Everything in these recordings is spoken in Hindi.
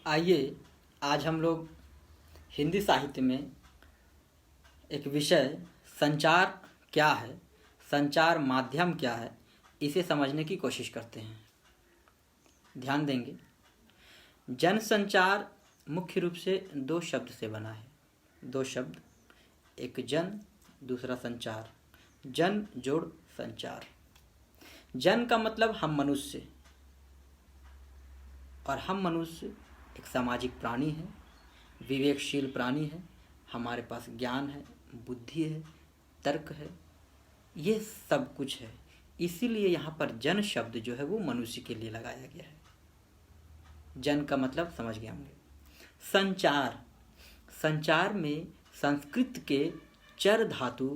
आइए आज हम लोग हिंदी साहित्य में एक विषय संचार क्या है, संचार माध्यम क्या है, इसे समझने की कोशिश करते हैं। ध्यान देंगे, जनसंचार मुख्य रूप से दो शब्द से बना है। दो शब्द, एक जन, दूसरा संचार। जन जोड़ संचार। जन का मतलब हम मनुष्य, और हम मनुष्य एक सामाजिक प्राणी है, विवेकशील प्राणी है। हमारे पास ज्ञान है, बुद्धि है, तर्क है, ये सब कुछ है। इसीलिए यहाँ पर जन शब्द जो है वो मनुष्य के लिए लगाया गया है। जन का मतलब समझ गए होंगे। संचार, संचार में संस्कृत के चर धातु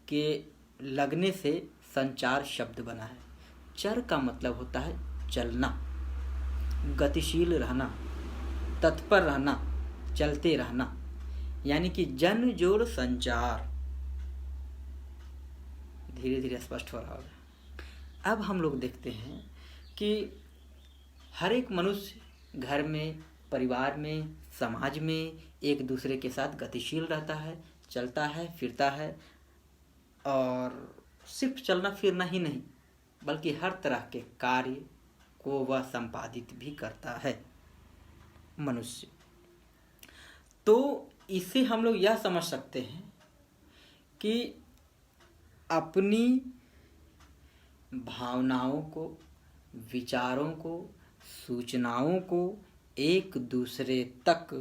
के लगने से संचार शब्द बना है। चर का मतलब होता है चलना, गतिशील रहना, तत्पर रहना, चलते रहना, यानी कि जन जोड़ संचार। धीरे धीरे स्पष्ट हो रहा होगा। अब हम लोग देखते हैं कि हर एक मनुष्य घर में, परिवार में, समाज में एक दूसरे के साथ गतिशील रहता है, चलता है, फिरता है, और सिर्फ चलना फिरना ही नहीं बल्कि हर तरह के कार्य को वह संपादित भी करता है मनुष्य। तो इससे हम लोग यह समझ सकते हैं कि अपनी भावनाओं को, विचारों को, सूचनाओं को एक दूसरे तक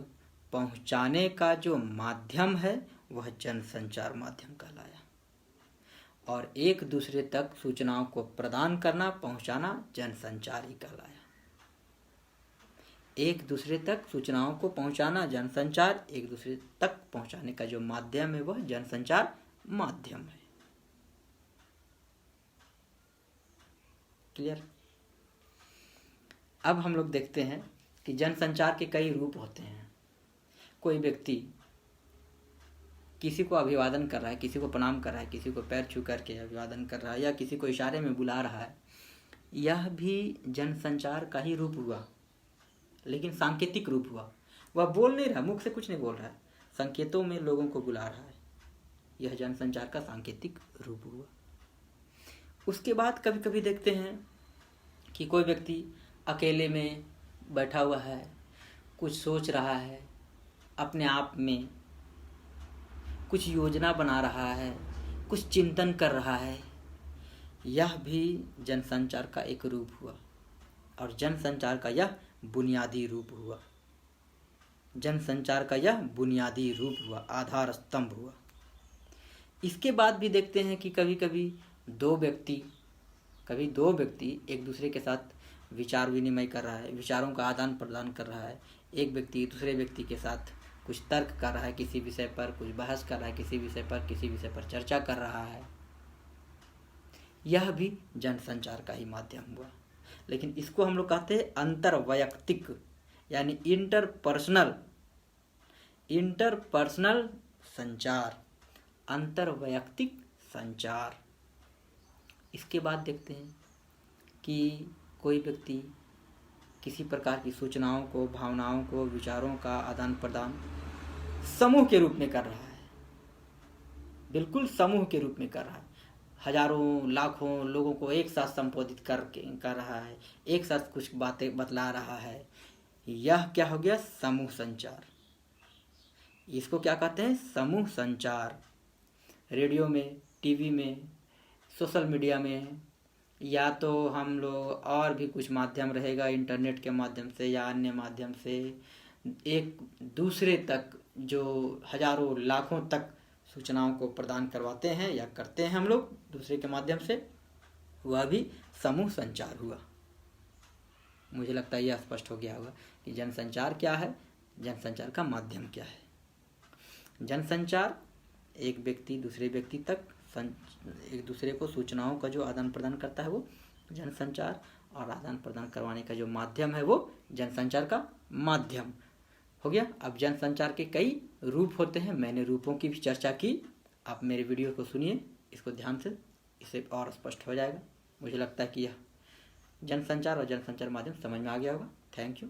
पहुंचाने का जो माध्यम है वह जनसंचार माध्यम कहलाया। और एक दूसरे तक सूचनाओं को प्रदान करना, पहुंचाना जनसंचार ही कहलाया। एक दूसरे तक सूचनाओं को पहुंचाना जनसंचार, एक दूसरे तक पहुंचाने का जो माध्यम है वह जनसंचार माध्यम है। क्लियर? अब हम लोग देखते हैं कि जनसंचार के कई रूप होते हैं। कोई व्यक्ति किसी को अभिवादन कर रहा है, किसी को प्रणाम कर रहा है, किसी को पैर छू करके अभिवादन कर रहा है, या किसी को इशारे में बुला रहा है, यह भी जनसंचार का ही रूप हुआ, लेकिन सांकेतिक रूप हुआ। वह बोल नहीं रहा, मुख से कुछ नहीं बोल रहा है, संकेतों में लोगों को बुला रहा है। यह जनसंचार का सांकेतिक रूप हुआ। उसके बाद कभी कभी देखते हैं कि कोई व्यक्ति अकेले में बैठा हुआ है, कुछ सोच रहा है, अपने आप में कुछ योजना बना रहा है, कुछ चिंतन कर रहा है। यह भी जनसंचार का एक रूप हुआ, और जनसंचार का यह बुनियादी रूप हुआ। जनसंचार का यह बुनियादी रूप हुआ, आधार स्तंभ हुआ। इसके बाद भी देखते हैं कि कभी कभी दो व्यक्ति एक दूसरे के साथ विचार विनिमय कर रहा है, विचारों का आदान प्रदान कर रहा है। एक व्यक्ति दूसरे व्यक्ति के साथ कुछ तर्क कर रहा है, किसी विषय पर कुछ बहस कर रहा है, किसी विषय पर चर्चा कर रहा है। यह भी जनसंचार का ही माध्यम हुआ। लेकिन इसको हम लोग कहते हैं अंतरवैयक्तिक, यानी इंटरपर्सनल संचार, अंतरवैयक्तिक संचार। इसके बाद देखते हैं कि कोई व्यक्ति किसी प्रकार की सूचनाओं को, भावनाओं को, विचारों का आदान प्रदान समूह के रूप में कर रहा है, बिल्कुल समूह के रूप में कर रहा है। हजारों लाखों लोगों को एक साथ संबोधित कर रहा है, एक साथ कुछ बातें बतला रहा है। यह क्या हो गया? समूह संचार। इसको क्या कहते हैं? समूह संचार। रेडियो में, टीवी में, सोशल मीडिया में, या तो हम लोग और भी कुछ माध्यम रहेगा, इंटरनेट के माध्यम से या अन्य माध्यम से एक दूसरे तक जो हजारों लाखों तक सूचनाओं को प्रदान करवाते हैं या करते हैं हम लोग दूसरे के माध्यम से, वह भी समूह संचार हुआ। मुझे लगता है यह स्पष्ट हो गया होगा कि जनसंचार क्या है, जनसंचार का माध्यम क्या है। जनसंचार एक व्यक्ति दूसरे व्यक्ति तक एक दूसरे को सूचनाओं का जो आदान प्रदान करता है वो जनसंचार, और आदान प्रदान करवाने का जो माध्यम है वो जनसंचार का माध्यम हो गया। अब जनसंचार के कई रूप होते हैं, मैंने रूपों की भी चर्चा की। आप मेरे वीडियो को सुनिए, इसको ध्यान से, इससे और स्पष्ट हो जाएगा। मुझे लगता है कि यह जनसंचार और जनसंचार माध्यम समझ में आ गया होगा। Thank you.